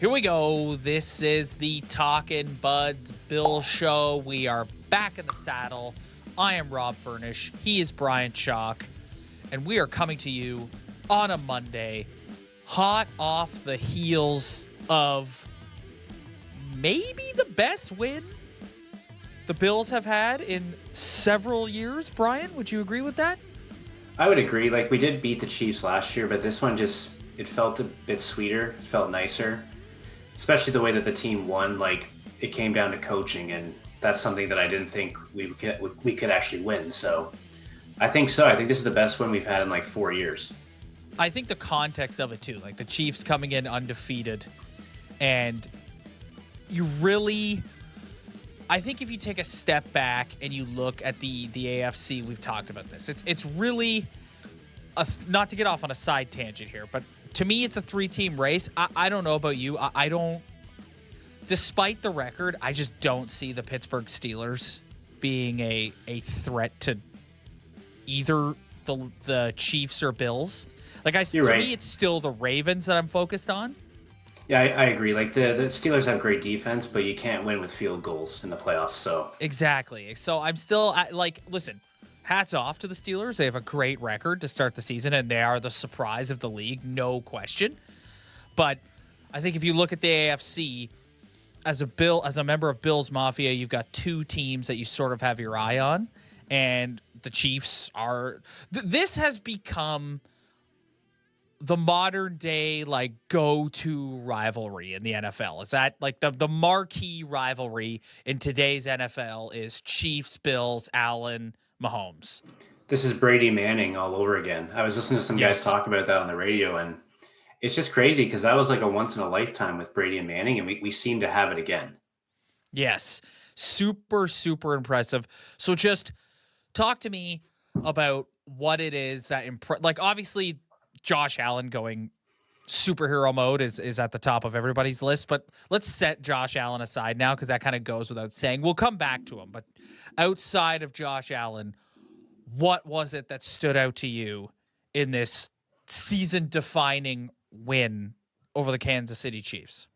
Here we go. This is the Talkin' Buds Bill Show. We are back in the saddle. I am Rob Furnish. He is Brian Chalk. And we are coming to you on a Monday, hot off the heels of maybe the best win the Bills have had in several years. Brian, would you agree with that? I would agree. Like, we did beat the Chiefs last year, but this one it felt a bit sweeter. It felt nicer, especially the way that the team won. Like, it came down to coaching, and that's something that I didn't think we could actually win. So I think so. I think this is the best win we've had in like 4 years. I think the context of it too, like the Chiefs coming in undefeated, and you really, I think if you take a step back and you look at the AFC, we've talked about this. It's really not to get off on a side tangent here, but to me, it's a 3-team race. I don't know about you. I don't. Despite the record, I just don't see the Pittsburgh Steelers being a threat to either the Chiefs or Bills. Like, to me, it's still the Ravens that I'm focused on. Yeah, I agree. Like, the Steelers have great defense, but you can't win with field goals in the playoffs. So exactly. So I'm still listen, hats off to the Steelers. They have a great record to start the season, and they are the surprise of the league, no question. But I think if you look at the AFC, as a member of Bills Mafia, you've got two teams that you sort of have your eye on, and the Chiefs are. This has become the modern day go-to rivalry in the NFL. Is that like the marquee rivalry in today's NFL is Chiefs, Bills, Allen, Mahomes. This is Brady Manning all over again. I was listening to some guys talk about that on the radio, and it's just crazy because that was like a once in a lifetime with Brady and Manning, and we seem to have it again. Yes. Super, super impressive. So just talk to me about what it is that obviously Josh Allen going superhero mode is at the top of everybody's list, but let's set Josh Allen aside now because that kind of goes without saying. We'll come back to him, but outside of Josh Allen, what was it that stood out to you in this season-defining win over the Kansas City Chiefs?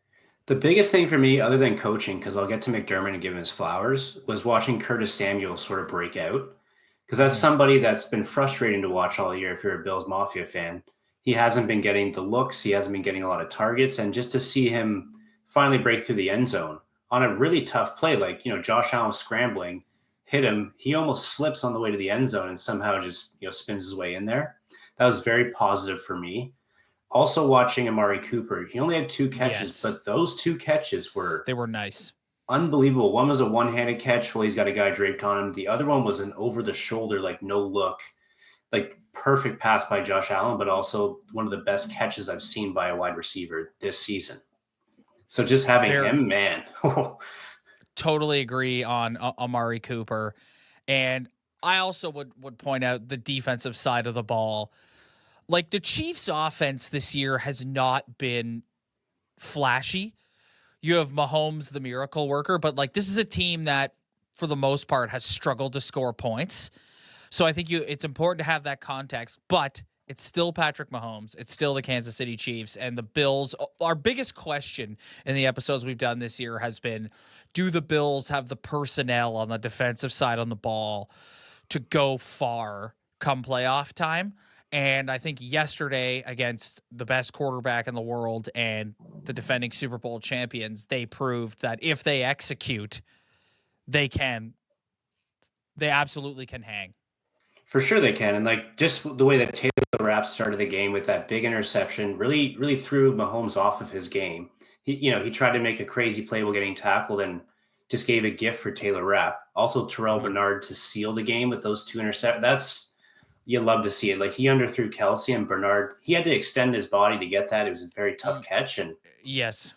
The biggest thing for me, other than coaching, because I'll get to McDermott and give him his flowers, was watching Curtis Samuel sort of break out. Because that's somebody that's been frustrating to watch all year if you're a Bills Mafia fan. He hasn't been getting the looks. He hasn't been getting a lot of targets. And just to see him finally break through the end zone on a really tough play, Josh Allen scrambling, hit him. He almost slips on the way to the end zone and somehow just, spins his way in there. That was very positive for me. Also watching Amari Cooper, he only had 2 catches, but those 2 catches were nice. Unbelievable. One was a one-handed catch while he's got a guy draped on him. The other one was an over-the-shoulder, no look, perfect pass by Josh Allen, but also one of the best catches I've seen by a wide receiver this season. So just having him, man. Totally agree on Amari Cooper. And I also would point out the defensive side of the ball. Like, the Chiefs' offense this year has not been flashy. You have Mahomes, the miracle worker, but this is a team that, for the most part, has struggled to score points. So I think it's important to have that context, but it's still Patrick Mahomes. It's still the Kansas City Chiefs and the Bills. Our biggest question in the episodes we've done this year has been, do the Bills have the personnel on the defensive side on the ball to go far come playoff time? And I think yesterday, against the best quarterback in the world and the defending Super Bowl champions, they proved that if they execute, they absolutely can hang. For sure they can. And just the way that Taylor Rapp started the game with that big interception really, really threw Mahomes off of his game. He tried to make a crazy play while getting tackled and just gave a gift for Taylor Rapp. Also, Terrell Bernard to seal the game with those 2 interceptions. You love to see it. He underthrew Kelsey, and Bernard, he had to extend his body to get that. It was a very tough catch. And yes,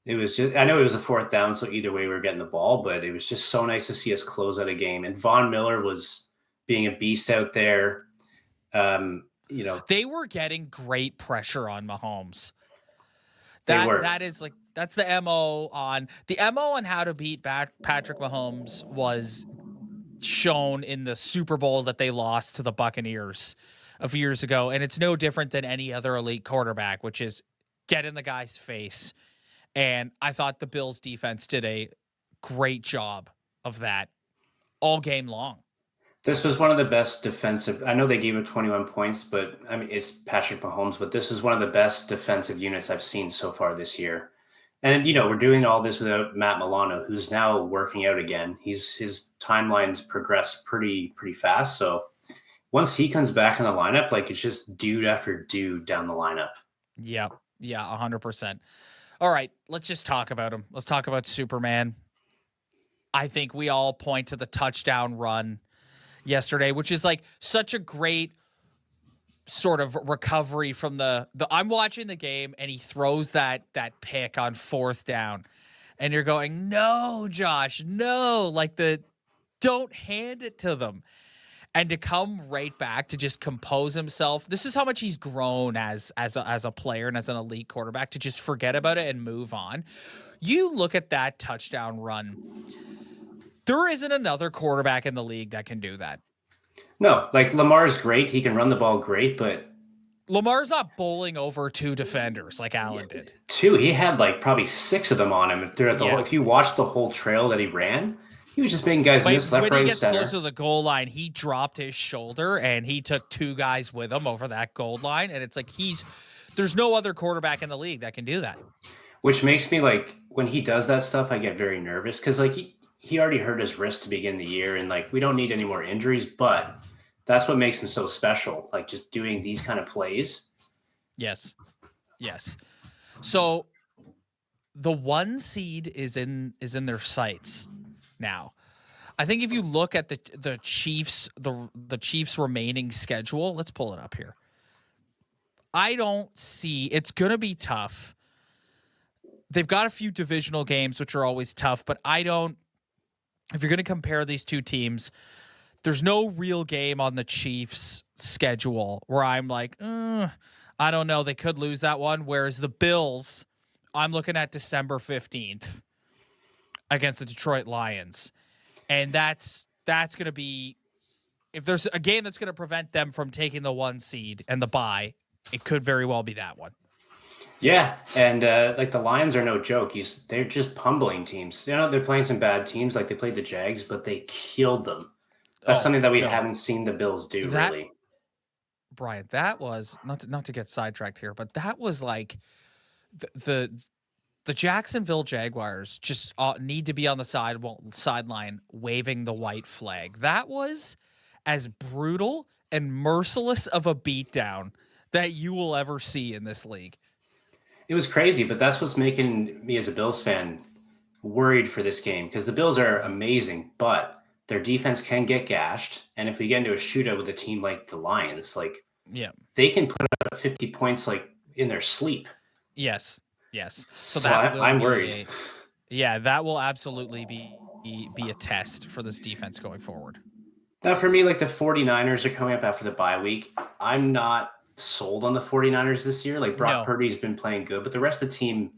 it was just, I know it was a 4th down, so either way we were getting the ball, but it was just so nice to see us close out a game. And Von Miller was being a beast out there. They were getting great pressure on Mahomes. That's the MO on how to beat Patrick Mahomes was shown in the Super Bowl that they lost to the Buccaneers a few years ago. And it's no different than any other elite quarterback, which is get in the guy's face And I thought the Bills defense did a great job of that all game long. This was one of the best defensive. I know they gave it 21 points, but I mean, it's Patrick Mahomes, but this is one of the best defensive units I've seen so far this year. And, we're doing all this without Matt Milano, who's now working out again. His timelines progress pretty fast. So once he comes back in the lineup, like it's just dude after dude down the lineup. Yeah. Yeah. 100%. All right. Let's just talk about him. Let's talk about Superman. I think we all point to the touchdown run yesterday, which is like such a great sort of recovery from the I'm watching the game and he throws that pick on 4th down and you're going, no, Josh, no, like don't hand it to them. And to come right back to just compose himself. This is how much he's grown as a player and as an elite quarterback, to just forget about it and move on. You look at that touchdown run. There isn't another quarterback in the league that can do that. No, like Lamar's great. He can run the ball great, but Lamar's not bowling over 2 defenders like Allen did. 2, he had like probably 6 of them on him throughout the whole. If you watch the whole trail that he ran, he was just making guys miss left, right, and center. When he gets close to the goal line, he dropped his shoulder and he took 2 guys with him over that goal line. And it's like there's no other quarterback in the league that can do that. Which makes me like, when he does that stuff, I get very nervous because like he already hurt his wrist to begin the year, and like we don't need any more injuries, but that's what makes him so special. Like just doing these kind of plays. Yes. So the 1 seed is in their sights now. I think if you look at the Chiefs, the Chiefs' remaining schedule, let's pull it up here. I don't see, it's going to be tough. They've got a few divisional games, which are always tough, but if you're going to compare these two teams, there's no real game on the Chiefs' schedule where I'm like, I don't know, they could lose that one. Whereas the Bills, I'm looking at December 15th against the Detroit Lions. And that's going to be, if there's a game that's going to prevent them from taking the 1 seed and the bye, it could very well be that one. Yeah, and like the Lions are no joke. They're just pummeling teams. They're playing some bad teams, like they played the Jags, but they killed them. That's something that we haven't seen the Bills do, really. Brian, that was, not to get sidetracked here, but that was like the Jacksonville Jaguars just need to be on the sideline waving the white flag. That was as brutal and merciless of a beatdown that you will ever see in this league. It was crazy, but that's what's making me as a Bills fan worried for this game, because the Bills are amazing, but their defense can get gashed. And if we get into a shootout with a team like the Lions, like they can put up 50 points like in their sleep. Yes. So I'm worried. That will absolutely be a test for this defense going forward. Now, for me, like the 49ers are coming up after the bye week. I'm not sold on the 49ers this year. Like Brock Purdy's been playing good, but the rest of the team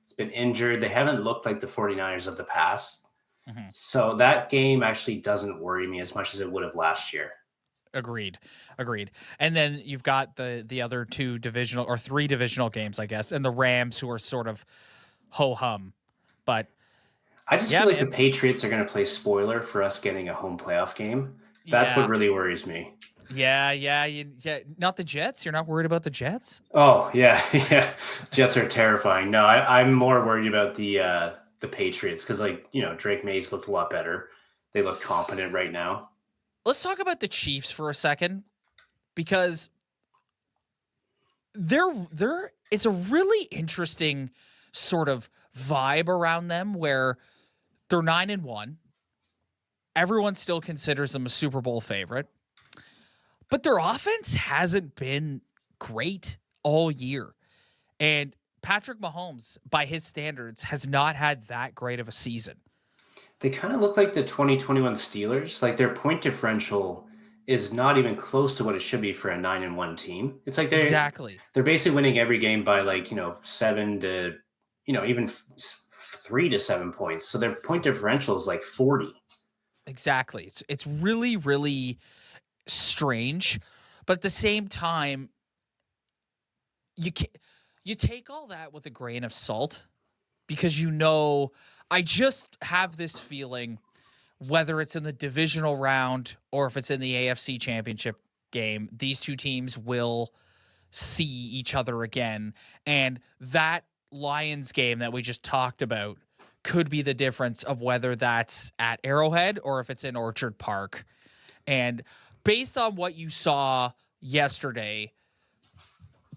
has been injured. They haven't looked like the 49ers of the past. Mm-hmm. So that game actually doesn't worry me as much as it would have last year. Agreed. And then you've got the other 3 divisional games, I guess, and the Rams, who are sort of ho-hum. But I just feel like the Patriots are going to play spoiler for us getting a home playoff game. That's what really worries me. Yeah. Not the Jets? You're not worried about the Jets? Oh, yeah. Jets are terrifying. No, I'm more worried about the Patriots because, Drake Mays looked a lot better. They look competent right now. Let's talk about the Chiefs for a second, because it's a really interesting sort of vibe around them where they're 9-1. Everyone still considers them a Super Bowl favorite. But their offense hasn't been great all year. And Patrick Mahomes, by his standards, has not had that great of a season. They kind of look like the 2021 Steelers. Like their point differential is not even close to what it should be for a 9-1 team. It's like they're basically winning every game by 7 to, even 3 to 7 points. So their point differential is like 40. Exactly. It's really, really strange, but at the same time, you take all that with a grain of salt, because I just have this feeling, whether it's in the divisional round or if it's in the AFC Championship game, these two teams will see each other again. And that Lions game that we just talked about could be the difference of whether that's at Arrowhead or if it's in Orchard Park. And based on what you saw yesterday,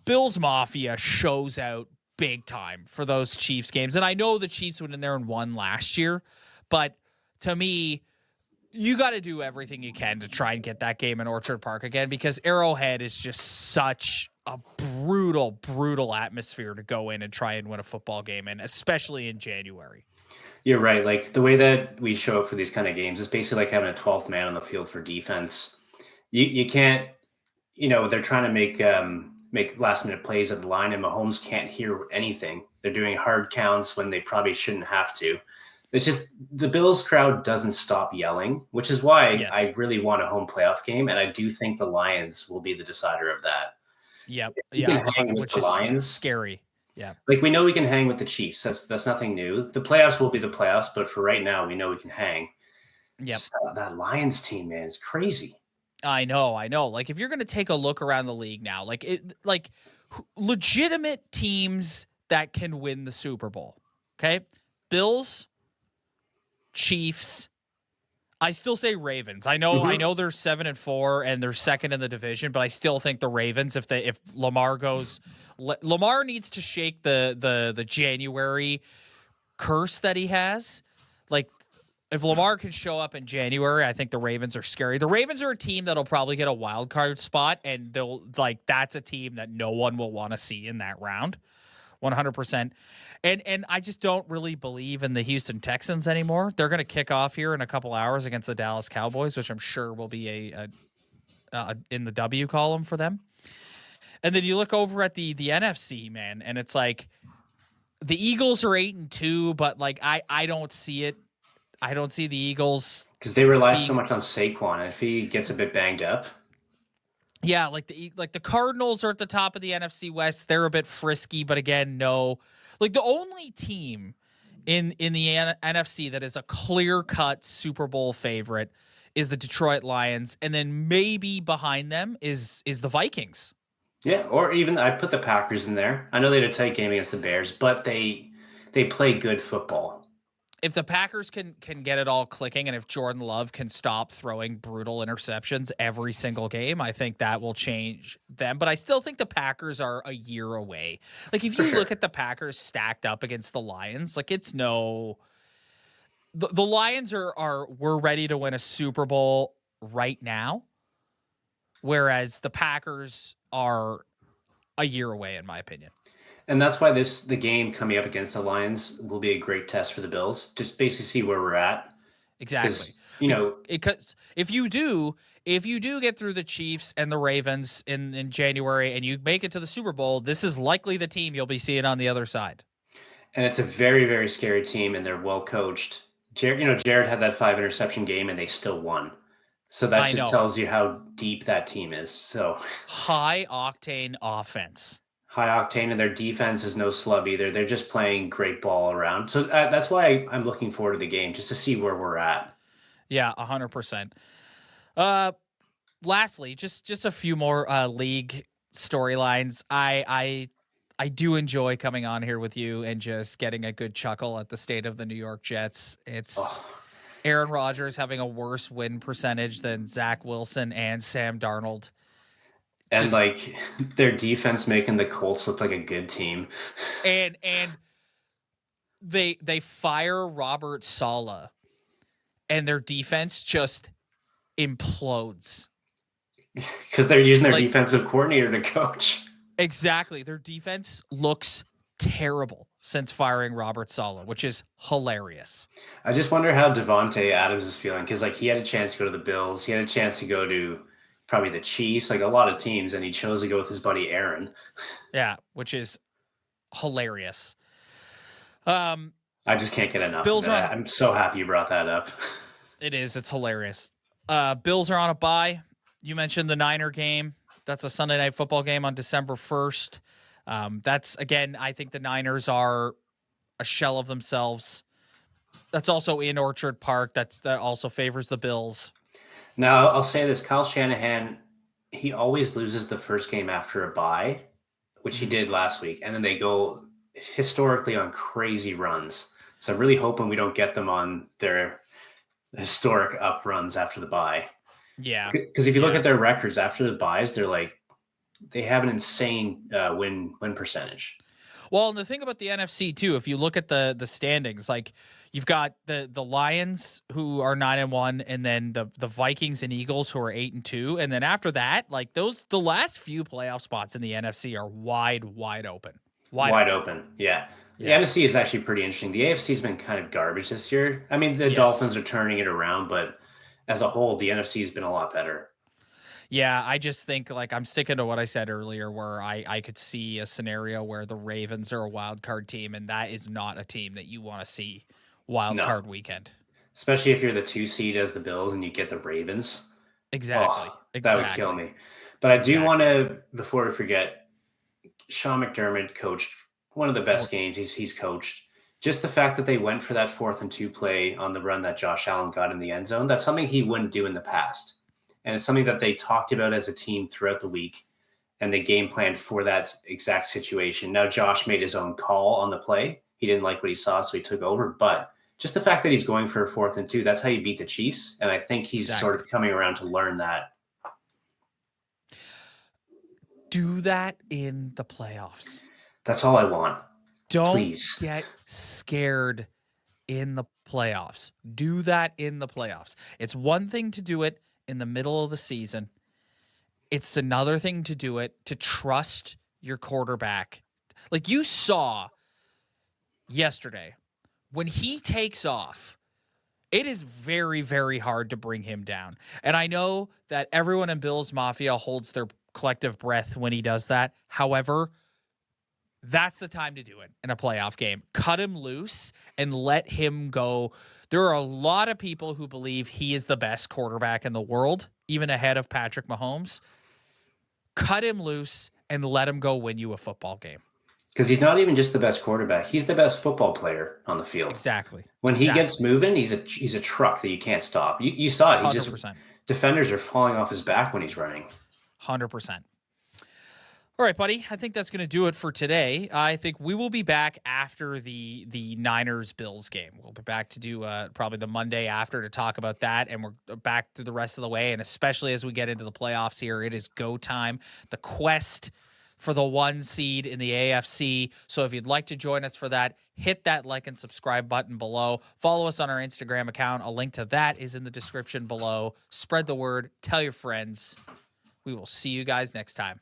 Bills Mafia shows out big time for those Chiefs games. And I know the Chiefs went in there and won last year, but to me, you got to do everything you can to try and get that game in Orchard Park again, because Arrowhead is just such a brutal, brutal atmosphere to go in and try and win a football game in, especially in January. You're right. Like the way that we show up for these kind of games is basically like having a 12th man on the field for defense. You can't, they're trying to make last minute plays at the line, and Mahomes can't hear anything. They're doing hard counts when they probably shouldn't have to. It's just the Bills crowd doesn't stop yelling, which is why I really want a home playoff game. And I do think the Lions will be the decider of that. Yep. You can hang with the Lions. Scary. Yeah. Like we know we can hang with the Chiefs. That's nothing new. The playoffs will be the playoffs, but for right now, we know we can hang. Yep. That Lions team, man, is crazy. I know. Like if you're going to take a look around the league now, like legitimate teams that can win the Super Bowl. Okay. Bills, Chiefs. I still say Ravens. I know they're 7-4 and they're second in the division, but I still think the Ravens, if Lamar goes, Lamar needs to shake the January curse that he has. Like if Lamar can show up in January, I think the Ravens are scary. The Ravens are a team that'll probably get a wild card spot, and that's a team that no one will want to see in that round. 100%. And I just don't really believe in the Houston Texans anymore. They're going to kick off here in a couple hours against the Dallas Cowboys, which I'm sure will be in the W column for them. And then you look over at the NFC, man, and it's like the Eagles are 8-2, but like I don't see it. I don't see the Eagles because they rely so much on Saquon, and if he gets a bit banged up. Yeah, like the Cardinals are at the top of the NFC West. They're a bit frisky, but again, no. Like the only team in the NFC that is a clear-cut Super Bowl favorite is the Detroit Lions, and then maybe behind them is the Vikings. Yeah, or even I put the Packers in there. I know they had a tight game against the Bears, but they play good football. If the Packers can get it all clicking, and if Jordan Love can stop throwing brutal interceptions every single game, I think that will change them. But I still think the Packers are a year away. Like if you look at the Packers stacked up against the Lions, like it's no. The Lions we're ready to win a Super Bowl right now, whereas the Packers are a year away, in my opinion. And that's why the game coming up against the Lions will be a great test for the Bills. Just basically see where we're at. Exactly. Because if you do get through the Chiefs and the Ravens in January and you make it to the Super Bowl, this is likely the team you'll be seeing on the other side. And it's a very, very scary team, and they're well coached. Jared had that 5 interception game and they still won. So that just tells you how deep that team is. So high octane offense. High octane, and their defense is no slub either. They're just playing great ball around. So that's why I'm looking forward to the game, just to see where we're at. Yeah, 100%. Lastly, just a few more league storylines. I do enjoy coming on here with you and just getting a good chuckle at the state of the New York Jets. It's Aaron Rodgers having a worse win percentage than Zach Wilson and Sam Darnold. And their defense making the Colts look like a good team. And they fire Robert Saleh and their defense just implodes. Because they're using their defensive coordinator to coach. Exactly. Their defense looks terrible since firing Robert Saleh, which is hilarious. I just wonder how Devontae Adams is feeling, because he had a chance to go to the Bills. He had a chance to go to probably the Chiefs, a lot of teams, and he chose to go with his buddy Aaron. Yeah, which is hilarious. I just can't get enough of that. I'm so happy you brought that up. It is. It's hilarious. Bills are on a bye. You mentioned the Niner game. That's a Sunday Night Football game on December 1st. That's, again, I think the Niners are a shell of themselves. That's also in Orchard Park. That also favors the Bills. Now, I'll say this, Kyle Shanahan, he always loses the first game after a bye, which he did last week, and then they go historically on crazy runs. So I'm really hoping we don't get them on their historic up runs after the bye. Yeah. Because if you look at their records after the byes, they have an insane win percentage. Well, and the thing about the NFC too, if you look at the standings, like you've got the Lions who are 9-1, and then the Vikings and Eagles who are 8-2, and then after that, like the last few playoff spots in the NFC are wide open. Wide open. Yeah. The NFC is actually pretty interesting. The AFC's been kind of garbage this year. I mean, the Dolphins are turning it around, but as a whole, the NFC has been a lot better. Yeah, I just think like I'm sticking to what I said earlier, where I could see a scenario where the Ravens are a wild card team, and that is not a team that you want to see wild card weekend. Especially if you're the 2 seed as the Bills and you get the Ravens. Exactly. That would kill me. But I do want to, before we forget, Sean McDermott coached one of the best games he's coached. Just the fact that they went for that 4th and 2 play on the run that Josh Allen got in the end zone, that's something he wouldn't do in the past. And it's something that they talked about as a team throughout the week, and they game planned for that exact situation. Now, Josh made his own call on the play. He didn't like what he saw, so he took over. But just the fact that he's going for a 4th and 2, that's how you beat the Chiefs. And I think he's sort of coming around to learn that. Do that in the playoffs. That's all I want. Don't get scared in the playoffs. Do that in the playoffs. It's one thing to do it in the middle of the season. It's another thing to do it, to trust your quarterback. Like you saw yesterday, when he takes off, it is very, very hard to bring him down. And I know that everyone in Bills Mafia holds their collective breath when he does that. However, that's the time to do it in a playoff game. Cut him loose and let him go. There are a lot of people who believe he is the best quarterback in the world, even ahead of Patrick Mahomes. Cut him loose and let him go win you a football game. Because he's not even just the best quarterback. He's the best football player on the field. Exactly. When he gets moving, he's a truck that you can't stop. You saw it. 100%. Defenders are falling off his back when he's running. 100%. All right, buddy. I think that's going to do it for today. I think we will be back after the Niners-Bills game. We'll be back to do probably the Monday after to talk about that, and we're back to the rest of the way, and especially as we get into the playoffs here, it is go time. The quest for the 1 seed in the AFC. So if you'd like to join us for that, hit that like and subscribe button below. Follow us on our Instagram account. A link to that is in the description below. Spread the word. Tell your friends. We will see you guys next time.